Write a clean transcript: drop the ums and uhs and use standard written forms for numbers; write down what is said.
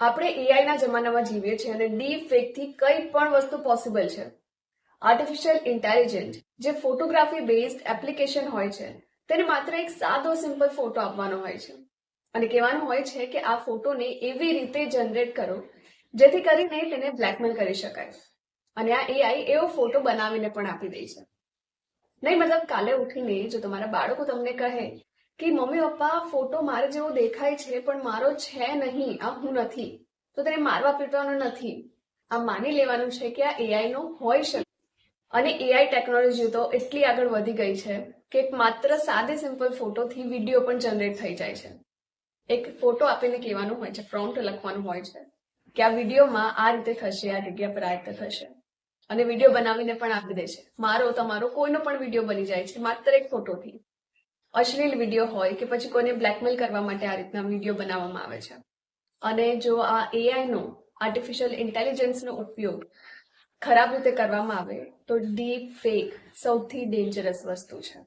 આપણે એઆઈ ના જમાનામાં જીવીએ છીએ અને ડીપ ફેક થી કઈ પણ વસ્તુ પોસિબલ છે. આર્ટિફિશિયલ ઇન્ટેલિજન્સ જે ફોટોગ્રાફી બેઝડ એપ્લિકેશન હોય છે તેને માત્ર એક સાદો સિમ્પલ ફોટો આપવાનો હોય છે અને કહેવાનું હોય છે કે આ ફોટોને એવી રીતે જનરેટ કરો જેથી કરીને તેને બ્લેકમેલ કરી શકાય અને આ એઆઈ એવો ફોટો બનાવીને પણ આપી દે છે. નહીં મતલબ કાલે ઉઠીને જો તમારા બાળકો તમને કહે કે મમ્મી પપ્પા ફોટો મારે જેવો દેખાય છે પણ મારો છે નહીં, આ હું નથી, તો તેને મારવા પીટવાનો નથી. આ માની લેવાનું છે કે આ એઆઈ નો હોઈ શકે. અને એઆઈ ટેકનોલોજી તો એટલી આગળ વધી ગઈ છે કે માત્ર સાદે સિમ્પલ ફોટોથી વિડીયો પણ જનરેટ થઈ જાય છે. એક ફોટો આપીને કહેવાનું હોય છે, પ્રોમ્પ્ટ લખવાનું હોય છે કે આ વિડીયોમાં આ રીતે થશે, આ જગ્યા પર આ રીતે થશે અને વિડીયો બનાવીને પણ આપી દે છે. મારો તમારો કોઈનો પણ વિડીયો બની જાય છે માત્ર એક ફોટોથી. અશ્લીલ વિડીયો હોય કે પછી કોઈને બ્લેકમેલ કરવા માટે આ રીતના વિડીયો બનાવવામાં આવે છે. અને જો આ એઆઈ નો આર્ટિફિશિયલ ઇન્ટેલિજન્સનો ઉપયોગ ખરાબ રીતે કરવામાં આવે તો ડીપ ફેક સૌથી ડેન્જરસ વસ્તુ છે.